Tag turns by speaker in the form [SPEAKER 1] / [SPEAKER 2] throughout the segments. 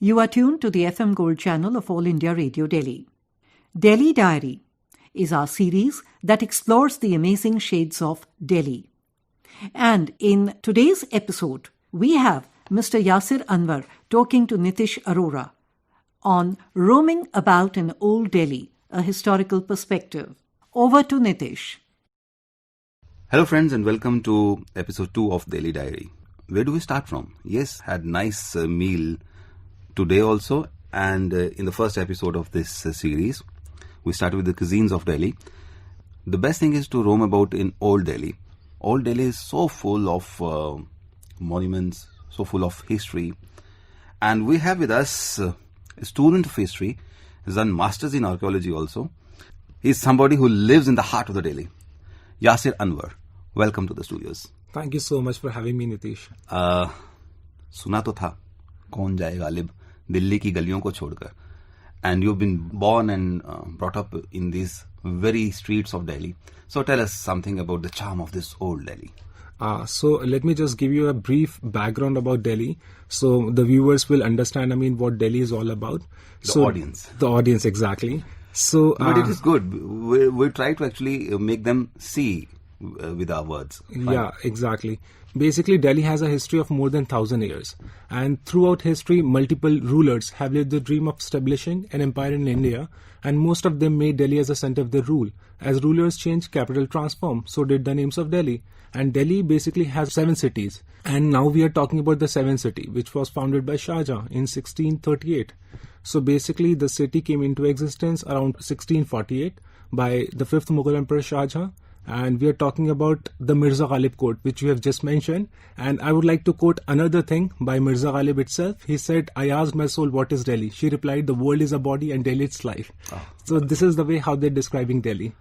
[SPEAKER 1] You are tuned to the FM Gold channel of All India Radio Delhi. Delhi Diary is our series that explores the amazing shades of Delhi. And in today's episode, we have Mr. Yasir Anwar talking to Nitish Arora on roaming about in Old Delhi, a historical perspective. Over to Nitish.
[SPEAKER 2] Hello friends and welcome to episode 2 of Delhi Diary. Where do we start from? Yes, had nice meal today also, and in the first episode of this series, we started with the cuisines of Delhi. The best thing is to roam about in Old Delhi. Old Delhi is so full of monuments, so full of history, and we have with us a student of history, has done masters in archaeology also. He's somebody who lives in the heart of the Delhi. Yasir Anwar, welcome to the studios.
[SPEAKER 3] Thank you so much for having me, Nitish.
[SPEAKER 2] सुना तो था कौन जाए गालिब दिल्ली की गलियों को छोड़कर, and you've been born and brought up in these very streets of Delhi. So tell us something about the charm of this old Delhi.
[SPEAKER 3] So let me just give you a brief background about Delhi, so the viewers will understand. What Delhi is all about.
[SPEAKER 2] The audience,
[SPEAKER 3] exactly. So,
[SPEAKER 2] but it is good. We try to actually make them see with our words. Fine.
[SPEAKER 3] Yeah, exactly. Basically, Delhi has a history of more than 1,000 years, and throughout history, multiple rulers have lived the dream of establishing an empire in India, and most of them made Delhi as a center of their rule. As rulers changed, capital transformed, so did the names of Delhi. And Delhi basically has 7 cities. And now we are talking about the 7th city, which was founded by Shah Jahan in 1638. So basically, the city came into existence around 1648 by the 5th Mughal Emperor Shah Jahan. And we are talking about the Mirza Ghalib quote, which you have just mentioned. And I would like to quote another thing by Mirza Ghalib itself. He said, "I asked my soul, what is Delhi?" She replied, "The world is a body and Delhi is life." So this is the way how they're describing Delhi.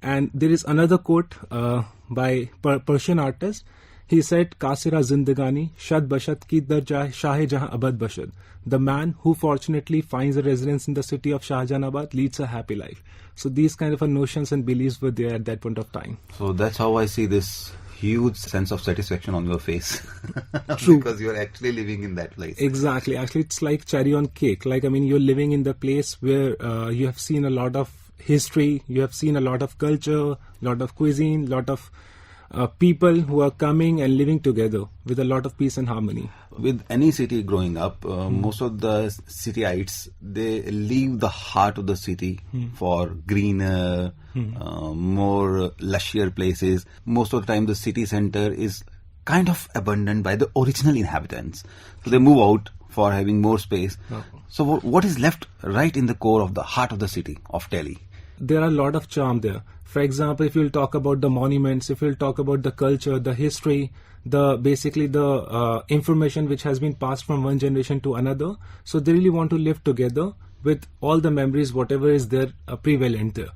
[SPEAKER 3] And there is another quote by Persian artist. He said, "Kasira zindagani, shad bashad ki dar jaye, shahe jahan abad bashad." The man who fortunately finds a residence in the city of Shahjahanabad leads a happy life. So these kind of notions and beliefs were there at that point of time.
[SPEAKER 2] So that's how I see this huge sense of satisfaction on your face.
[SPEAKER 3] True.
[SPEAKER 2] Because you're actually living in that place.
[SPEAKER 3] Exactly. Actually, it's like cherry on cake. You're living in the place where you have seen a lot of history, you have seen a lot of culture, lot of cuisine, lot of people who are coming and living together with a lot of peace and harmony.
[SPEAKER 2] With any city growing up, most of the cityites, they leave the heart of the city for greener, more lushier places. Most of the time the city center is kind of abandoned by the original inhabitants. So they move out for having more space. So what is left right in the core of the heart of the city of Delhi?
[SPEAKER 3] There are a lot of charm there. For example, if you'll talk about the monuments, if you'll talk about the culture, the history, the information which has been passed from one generation to another, so they really want to live together with all the memories, whatever is there prevalent there.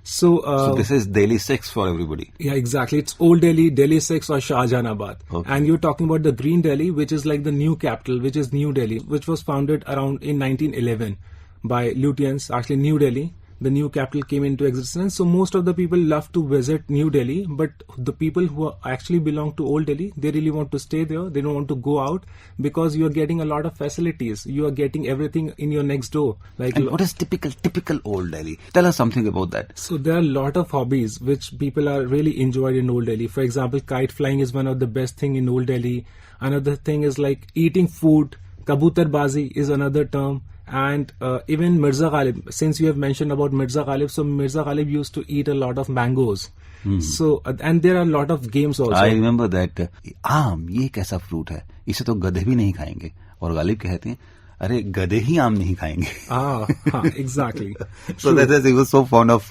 [SPEAKER 3] So
[SPEAKER 2] this is Delhi 6 for everybody.
[SPEAKER 3] Yeah, exactly. It's Old Delhi, Delhi 6 or Shahjahanabad.
[SPEAKER 2] Okay.
[SPEAKER 3] And you're talking about the Green Delhi, which is like the new capital, which is New Delhi, which was founded around in 1911 by Lutyens, actually New Delhi. The new capital came into existence. So most of the people love to visit New Delhi, but the people who actually belong to Old Delhi, they really want to stay there. They don't want to go out because you are getting a lot of facilities. You are getting everything in your next door.
[SPEAKER 2] And what is typical Old Delhi? Tell us something about that.
[SPEAKER 3] So there are a lot of hobbies which people are really enjoyed in Old Delhi. For example, kite flying is one of the best thing in Old Delhi. Another thing is like eating food. Kabutar bazi is another term. And even Mirza Ghalib, since you have mentioned about Mirza Ghalib, so Mirza Ghalib used to eat a lot of mangoes. So and there are a lot of games also.
[SPEAKER 2] I remember that. आम ये कैसा fruit है, इसे तो गधे भी नहीं खाएंगे. और गालिब कहते हैं, अरे गधे ही आम नहीं खाएंगे.
[SPEAKER 3] Exactly.
[SPEAKER 2] So that is, he was so fond of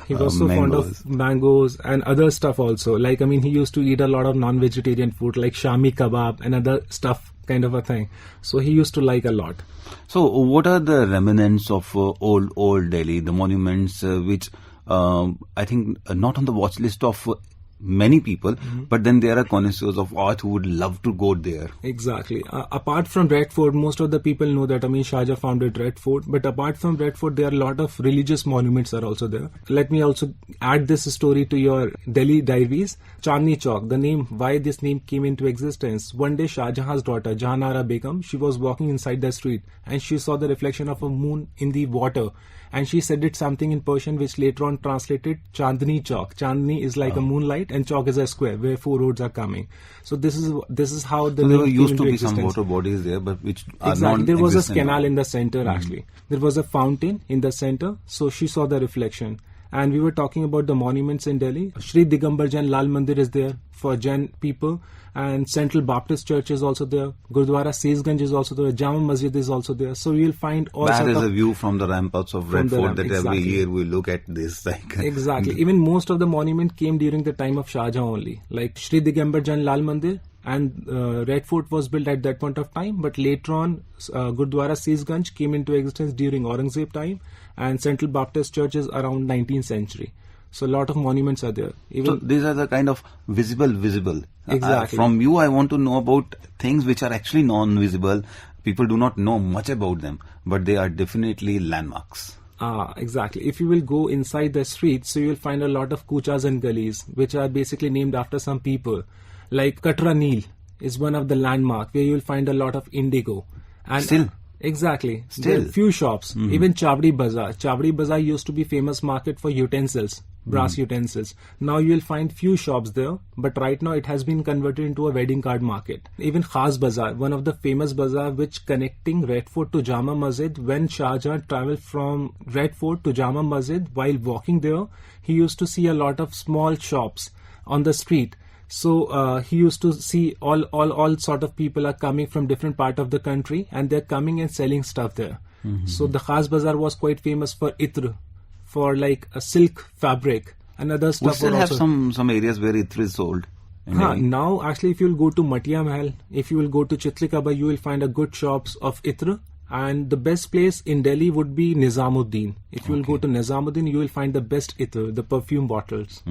[SPEAKER 3] he was so fond of mangoes and other stuff also. He used to eat a lot of non-vegetarian food like shami kebab and other stuff kind of a thing. So he used to like a lot.
[SPEAKER 2] So what are the remnants of old Delhi, the monuments which I think not on the watch list of many people, but then there are connoisseurs of art who would love to go there.
[SPEAKER 3] Exactly. Apart from Red Fort, most of the people know that Shah Jahan founded Red Fort, but apart from Red Fort, there are a lot of religious monuments are also there. Let me also add this story to your Delhi diaries. Chandni Chowk, the name, why this name came into existence. One day Shah Jahan's daughter, Jahanara Begum, she was walking inside the street and she saw the reflection of a moon in the water. And she said it something in Persian which later on translated Chandni Chowk. Chandni is like a moonlight and Chowk is a square where 4 roads are coming. So this is how the
[SPEAKER 2] there
[SPEAKER 3] name came
[SPEAKER 2] used
[SPEAKER 3] into
[SPEAKER 2] to be
[SPEAKER 3] existence.
[SPEAKER 2] some water bodies there, but which are
[SPEAKER 3] Exactly. There was a
[SPEAKER 2] non-existent
[SPEAKER 3] canal
[SPEAKER 2] now.
[SPEAKER 3] in the center actually. There was a fountain in the center. So she saw the reflection. And we were talking about the monuments in Delhi. Shri Digambar Jain Lal Mandir is there for Jain people. And Central Baptist Church is also there. Gurdwara Sesganj is also there. Jama Masjid is also there. So you'll find all
[SPEAKER 2] That
[SPEAKER 3] sort
[SPEAKER 2] is
[SPEAKER 3] of...
[SPEAKER 2] a view from the ramparts of Red
[SPEAKER 3] the
[SPEAKER 2] Fort
[SPEAKER 3] ramp,
[SPEAKER 2] that
[SPEAKER 3] exactly.
[SPEAKER 2] every year we look at this. Like
[SPEAKER 3] Exactly. Even most of the monument came during the time of Shah Jahan only. Like Shri Digambar Jain Lal Mandir and Red Fort was built at that point of time. But later on, Gurdwara Sesganj came into existence during Aurangzeb time. And Central Baptist Church is around 19th century. So a lot of monuments are there.
[SPEAKER 2] So these are the kind of visible.
[SPEAKER 3] Exactly.
[SPEAKER 2] From you, I want to know about things which are actually non-visible. People do not know much about them, but they are definitely landmarks.
[SPEAKER 3] Exactly. If you will go inside the streets, so you will find a lot of kuchas and gullies, which are basically named after some people. Like Katra Neel is one of the landmarks where you will find a lot of indigo. And
[SPEAKER 2] Still?
[SPEAKER 3] Exactly.
[SPEAKER 2] Still?
[SPEAKER 3] There are few shops. Even Chavdi Bazaar. Chavdi Bazaar used to be famous market for utensils. Brass utensils. Now you will find few shops there, but right now it has been converted into a wedding card market. Even Khas Bazaar, one of the famous bazaar which connecting Red Fort to Jama Masjid. When Shah Jahan traveled from Red Fort to Jama Masjid, while walking there, he used to see a lot of small shops on the street. So he used to see all sort of people are coming from different part of the country and they're coming and selling stuff there. So the Khas Bazaar was quite famous for itr, for like a silk fabric and other stuff.
[SPEAKER 2] We still
[SPEAKER 3] were
[SPEAKER 2] have
[SPEAKER 3] also...
[SPEAKER 2] some areas where itr is sold.
[SPEAKER 3] Now actually if you will go to Matia Mahal, if you will go to Chitlikaba, you will find a good shops of itr. And the best place in Delhi would be Nizamuddin. If you will go to Nizamuddin, you will find the best itr, the perfume bottles.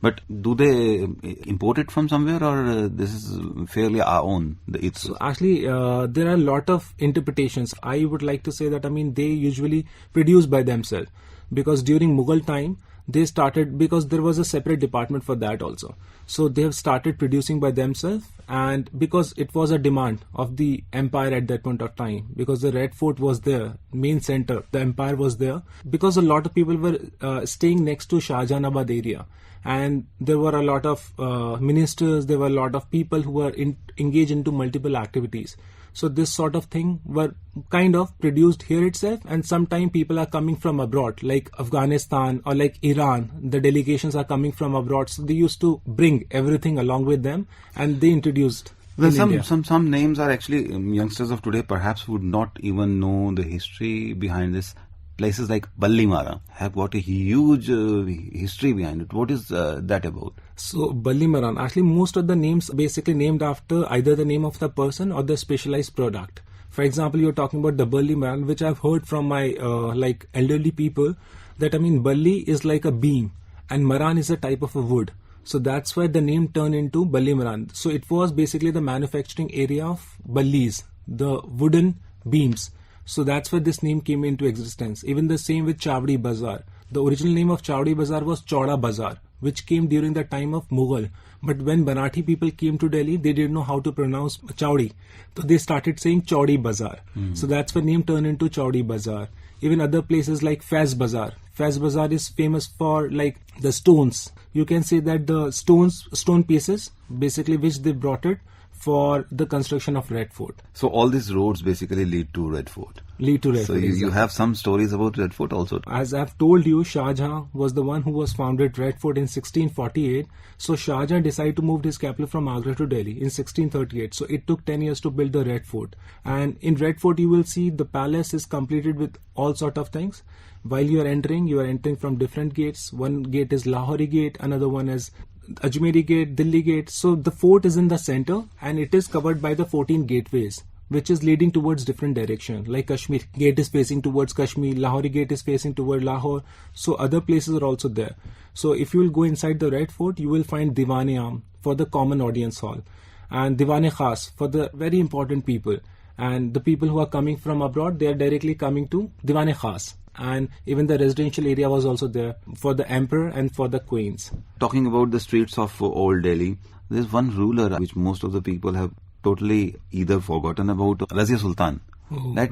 [SPEAKER 2] But do they import it from somewhere, or this is fairly our own?
[SPEAKER 3] So actually, there are a lot of interpretations. I would like to say that they usually produce by themselves, because during Mughal time they started, because there was a separate department for that also. So they have started producing by themselves, and because it was a demand of the empire at that point of time, because the Red Fort was there, main center, the empire was there, because a lot of people were staying next to Shahjahanabad area. And there were a lot of ministers, there were a lot of people who were engaged into multiple activities. So this sort of thing were kind of produced here itself, and sometimes people are coming from abroad, like Afghanistan or like Iran. The delegations are coming from abroad, so they used to bring everything along with them, and they introduced.
[SPEAKER 2] Well, some names are actually youngsters of today perhaps would not even know the history behind this. Places like Ballimara have got a huge history behind it. What is that about?
[SPEAKER 3] So Ballimaran, actually most of the names basically named after either the name of the person or the specialized product. For example, you're talking about the Ballimaran, which I've heard from my like elderly people, that Balli is like a beam and Maran is a type of a wood. So that's why the name turned into Ballimaran. So it was basically the manufacturing area of Ballis, the wooden beams. So that's where this name came into existence. Even the same with Chavdi Bazaar. The original name of Chavdi Bazaar was Chauda Bazaar, which came during the time of Mughal. But when Marathi people came to Delhi, they didn't know how to pronounce Chowdi. So they started saying Chaudi Bazaar. So that's where name turned into Chaudi Bazaar. Even other places like Fez Bazaar. Fez Bazaar is famous for like the stones. You can say that the stone pieces, basically which they brought it for the construction of Red Fort.
[SPEAKER 2] So all these roads basically lead to Red Fort.
[SPEAKER 3] So
[SPEAKER 2] you have some stories about Red Fort also.
[SPEAKER 3] As I've told you, Shah Jahan was the one who was founded Red Fort in 1648. So Shah Jahan decided to move his capital from Agra to Delhi in 1638. So it took 10 years to build the Red Fort. And in Red Fort you will see the palace is completed with all sort of things. While you are entering from different gates. One gate is Lahori Gate, another one is Ajmeri Gate, Delhi Gate. So the fort is in the center and it is covered by the 14 gateways, which is leading towards different direction. Like Kashmir Gate is facing towards Kashmir, Lahori Gate is facing toward Lahore. So other places are also there. So if you will go inside the Red Fort, you will find Diwan-e-Aam for the common audience hall, and Diwan-e-Khas for the very important people. And the people who are coming from abroad, they are directly coming to Diwan-e-Khas. And even the residential area was also there for the emperor and for the queens.
[SPEAKER 2] Talking about the streets of Old Delhi, there's one ruler which most of the people have totally either forgotten about, Razia Sultan. That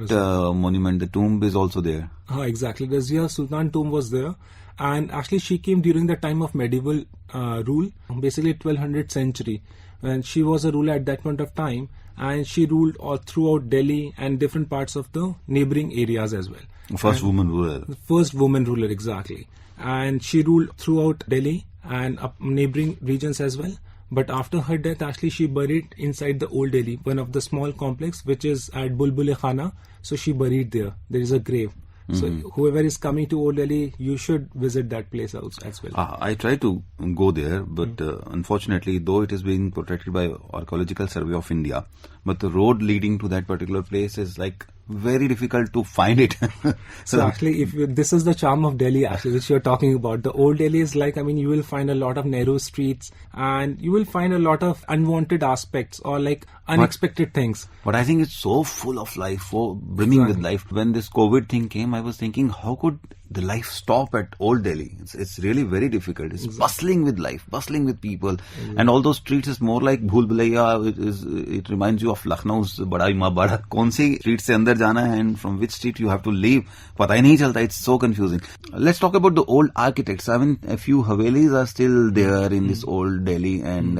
[SPEAKER 2] monument, the tomb is also there.
[SPEAKER 3] Exactly. The Razia Sultan tomb was there. And actually she came during the time of medieval rule, basically 1200th century. When she was a ruler at that point of time, and she ruled all throughout Delhi and different parts of the neighboring areas as well.
[SPEAKER 2] First woman ruler.
[SPEAKER 3] First woman ruler, exactly. And she ruled throughout Delhi and neighboring regions as well. But after her death, actually she buried inside the Old Delhi, one of the small complex which is at Bulbul Khana. So she buried there. There is a grave. So whoever is coming to Old Delhi, you should visit that place also as well.
[SPEAKER 2] I tried to go there, but unfortunately, though it is being protected by Archaeological Survey of India, but the road leading to that particular place is like very difficult to find it.
[SPEAKER 3] So actually, this is the charm of Delhi, actually, which you're talking about. The Old Delhi is like, you will find a lot of narrow streets and you will find a lot of unwanted aspects or like unexpected things.
[SPEAKER 2] But I think it's so full of life, so brimming with life. When this COVID thing came, I was thinking, how could the life stop at Old Delhi? It's really very difficult. It's bustling with life, bustling with people. And all those streets is more like Bhul Bhulaiya. It reminds you of Lucknow's Badai Ma Bada. Kaun si street se andar jana hai and from which street you have to leave. Pata hi nahi chalta. It's so confusing. Let's talk about the old architects. I mean, a few Havelis are still there in this Old Delhi, and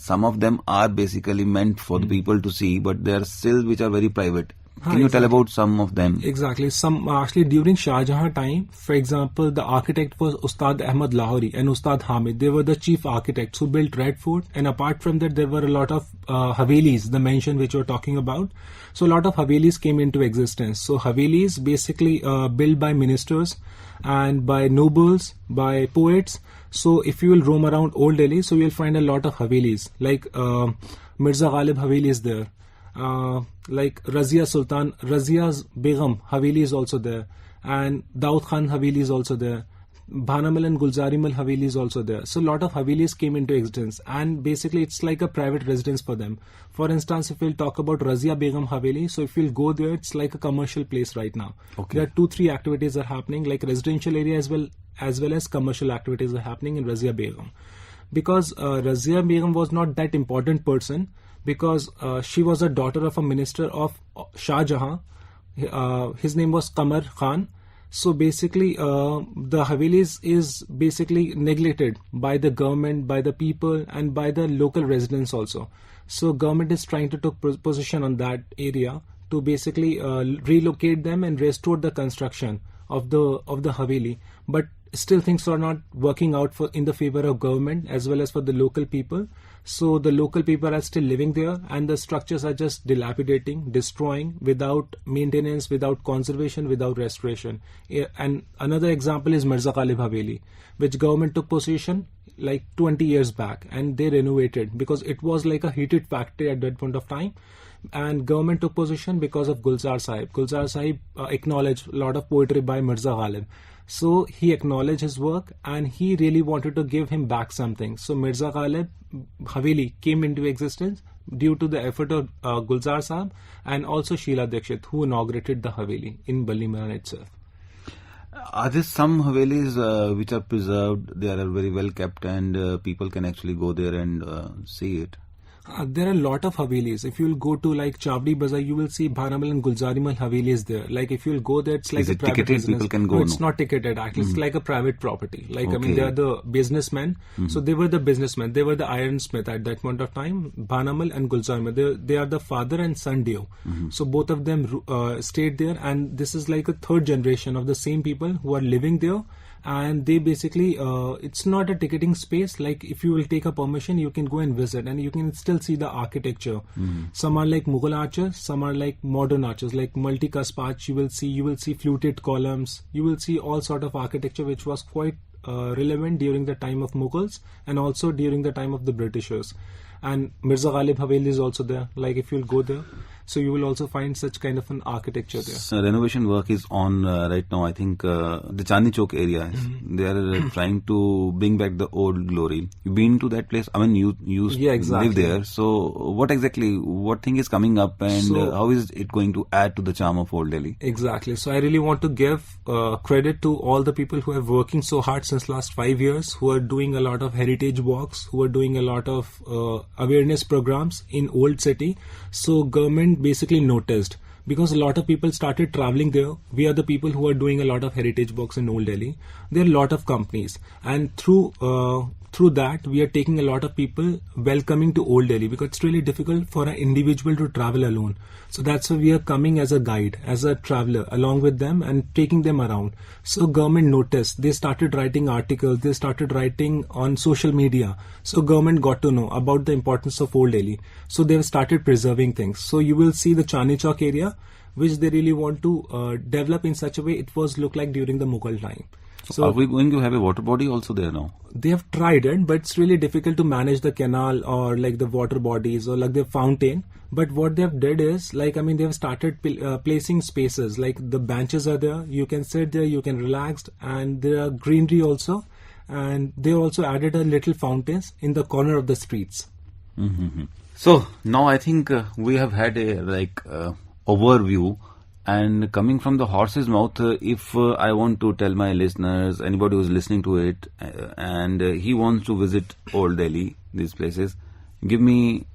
[SPEAKER 2] some of them are basically meant for the people to see, but there are still which are very private. Can you tell about some of them?
[SPEAKER 3] Exactly. Some actually during Shah Jahan time, for example, the architect was Ustad Ahmad Lahori and Ustad Hamid. They were the chief architects who built Red Fort, and apart from that, there were a lot of Havelis, the mansion which you're talking about. So a lot of Havelis came into existence. So Havelis basically built by ministers and by nobles, by poets. So if you will roam around Old Delhi, so you'll find a lot of Havelis, like Mirza Ghalib Haveli is there. Like Razia Sultan, Razia's Begum Haveli is also there, and Daud Khan Haveli is also there. Bhanamal and Gulzarimal Haveli is also there. So a lot of Havelis came into existence, and basically it's like a private residence for them. For instance, if we'll talk about Razia Begum Haveli, so if you'll go there, it's like a commercial place right now. Okay. There are 2-3 activities are happening, like residential area as well as commercial activities are happening in Razia Begum. Because Razia Begum was not that important person, because she was a daughter of a minister of Shah Jahan. His name was Qamar Khan. So basically, the Havelis is basically neglected by the government, by the people, and by the local residents also. So government is trying to take position on that area to basically relocate them and restore the construction of the Haveli. But still things are not working out in the favor of government as well as for the local people. So the local people are still living there, and the structures are just dilapidating, destroying without maintenance, without conservation, without restoration. And another example is Mirza Ghalib Haveli, which government took possession like 20 years back, and they renovated because it was like a heated factory at that point of time. And government took possession because of Gulzar Sahib. Gulzar Sahib acknowledged a lot of poetry by Mirza Ghalib. So he acknowledged his work, and he really wanted to give him back something. So Mirza Ghalib Haveli came into existence due to the effort of Gulzar Sahib and also Sheila Dikshit, who inaugurated the Haveli in Ballimran itself.
[SPEAKER 2] Are there some Havelis which are preserved? They are very well kept, and people can actually go there and see it.
[SPEAKER 3] There are a lot of Havelis. If you will go to like Chavdi Bazaar, you will see Bhanamal and Gulzarimal Haveli is there. Like if you will go there, it's like
[SPEAKER 2] is
[SPEAKER 3] a
[SPEAKER 2] it
[SPEAKER 3] private
[SPEAKER 2] ticketed?
[SPEAKER 3] residence.
[SPEAKER 2] People can go.
[SPEAKER 3] No, it's not ticketed. Actually, it's like a private property. Like
[SPEAKER 2] Okay.
[SPEAKER 3] I mean, they are the businessmen. So they were the businessmen. They were the ironsmith at that point of time. Bhanamal and Gulzarimal. They are the father and son duo. So both of them stayed there, and this is like a third generation of the same people who are living there. And they basically, it's not a ticketing space. Like if you will take a permission, you can go and visit, and you can still see the architecture. Some are like Mughal arches, some are like modern arches, like multi-cusp arch. You will see fluted columns. You will see all sort of architecture which was quite relevant during the time of Mughals and also during the time of the Britishers. And Mirza Ghalib Haveli is also there. Like if you'll go there. So you will also find such kind of an architecture there.
[SPEAKER 2] So renovation work is on right now. I think the Chandni Chowk area, they are trying to bring back the old glory. You've been to that place? I mean, you
[SPEAKER 3] exactly.
[SPEAKER 2] live there. So what thing is coming up, and how is it going to add to the charm of Old Delhi?
[SPEAKER 3] Exactly. So I really want to give credit to all the people who have working so hard since last 5 years, who are doing a lot of heritage walks, who are doing a lot of awareness programs in Old City. So government basically noticed, because a lot of people started traveling there. We are the people who are doing a lot of heritage walks in Old Delhi. There are a lot of companies, and through that we are taking a lot of people welcoming to Old Delhi, because it's really difficult for an individual to travel alone. So that's why we are coming as a guide, as a traveler along with them and taking them around. So government noticed, they started writing articles, they started writing on social media. So government got to know about the importance of Old Delhi. So they have started preserving things. So you will see the Chandni Chowk area, which they really want to develop in such a way it was look like during the Mughal time.
[SPEAKER 2] So are we going to have a water body also there now?
[SPEAKER 3] They have tried it, but it's really difficult to manage the canal or like the water bodies or like the fountain. But what they have did is, they have started placing spaces, like the benches are there, you can sit there, you can relax, and there are greenery also. And they also added a little fountains in the corner of the streets.
[SPEAKER 2] Mm-hmm. So now I think we have had a overview. And coming from the horse's mouth, if I want to tell my listeners, anybody who's listening to it, and he wants to visit Old Delhi, these places, give me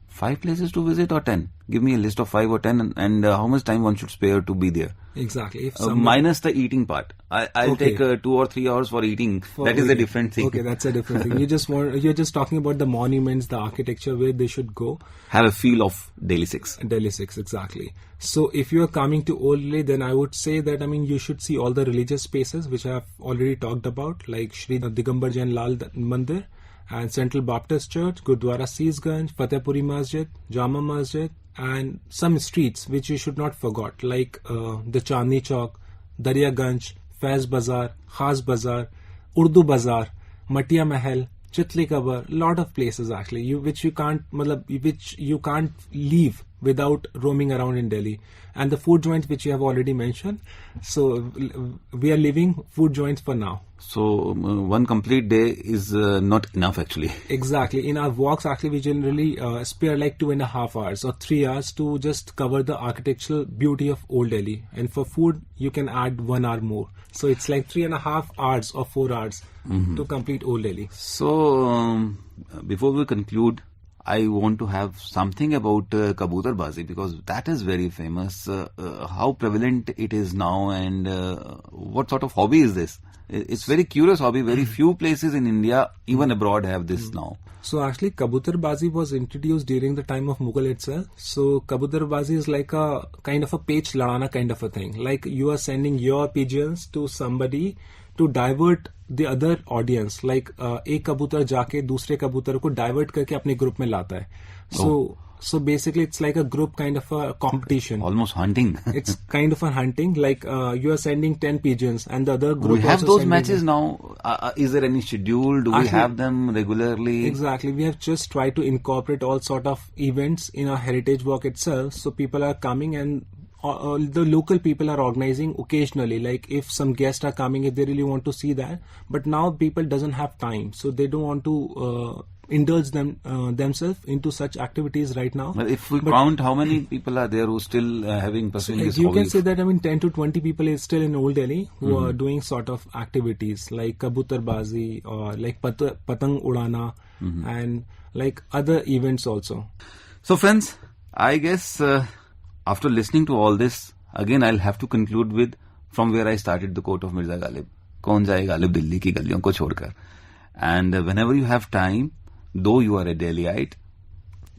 [SPEAKER 2] 5 places to visit or 10? Give me a list of 5 or 10, and how much time one should spare to be there.
[SPEAKER 3] Exactly.
[SPEAKER 2] Minus the eating part. I'll take 2 or 3 hours for eating. That is a different thing.
[SPEAKER 3] Okay, that's a different thing. You're just talking about the monuments, the architecture, where they should go.
[SPEAKER 2] Have a feel of Delhi 6.
[SPEAKER 3] Delhi 6, exactly. So if you are coming to Old Delhi, then I would say that, you should see all the religious spaces, which I have already talked about, like Shri Digambar Jain Lal Mandir and Central Baptist Church, Gurdwara Seesganj, Fatehpuri Masjid, Jama Masjid, and some streets which you should not forget, like the Chandni Chowk, Daryaganj, Faiz Bazaar, Khas Bazaar, Urdu Bazaar, Matia Mahal, Chitli Kabar, lot of places actually, which you can't leave without roaming around in Delhi. And the food joints which you have already mentioned. So we are leaving food joints for now.
[SPEAKER 2] So one complete day is not enough actually.
[SPEAKER 3] Exactly. In our walks actually we generally spare like 2.5 hours or 3 hours to just cover the architectural beauty of Old Delhi. And for food you can add 1 hour more. So it's like 3.5 hours or 4 hours to complete Old Delhi.
[SPEAKER 2] So before we conclude, I want to have something about kabutar bazi, because that is very famous. How prevalent it is now, and what sort of hobby is this? It's very curious hobby. Very few places in India, even abroad, have this now.
[SPEAKER 3] So actually kabutar bazi was introduced during the time of Mughal itself. So kabutar bazi is like a kind of a pech ladana kind of a thing. Like you are sending your pigeons to somebody to divert the other audience. Like एक कबूतर जाके दूसरे कबूतर को divert करके अपने group में लाता है. So basically it's like a group kind of a competition.
[SPEAKER 2] Almost hunting.
[SPEAKER 3] It's kind of a hunting. Like you are sending 10 pigeons and the other group.
[SPEAKER 2] We have those matches now. Is there any schedule? Do we have them regularly?
[SPEAKER 3] Exactly. We have just tried to incorporate all sort of events in our heritage walk itself. So people are coming, and the local people are organizing occasionally, like if some guests are coming, if they really want to see that. But now people doesn't have time, so they don't want to indulge themselves into such activities right now.
[SPEAKER 2] But if we count how many people are there who still having pursuing this
[SPEAKER 3] you
[SPEAKER 2] hobby?
[SPEAKER 3] can say that 10 to 20 people is still in Old Delhi who are doing sort of activities like kabutar bazi or like patang udana and like other events also.
[SPEAKER 2] So friends, I guess after listening to all this, again I'll have to conclude with from where I started the quote of Mirza Ghalib. कौन जाए गालिब दिल्ली की गलियों को छोड़कर. And whenever you have time, though you are a Delhiite,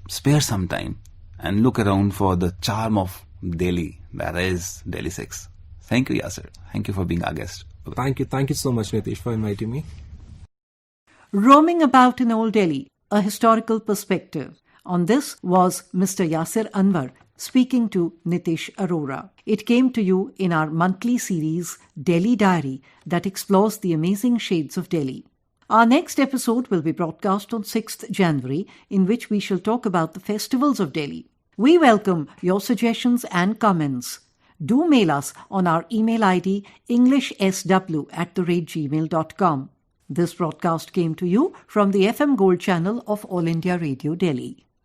[SPEAKER 2] spare some time and look around for the charm of Delhi, that is Delhi 6. Thank you, Yasir. Thank you for being our guest.
[SPEAKER 3] Thank you so much, Nitish, for inviting me.
[SPEAKER 1] Roaming about in Old Delhi, a historical perspective. On this was Mr. Yasir Anwar speaking to Nitish Arora. It came to you in our monthly series, Delhi Diary, that explores the amazing shades of Delhi. Our next episode will be broadcast on 6th January, in which we shall talk about the festivals of Delhi. We welcome your suggestions and comments. Do mail us on our email ID englishsw@gmail.com. This broadcast came to you from the FM Gold channel of All India Radio Delhi.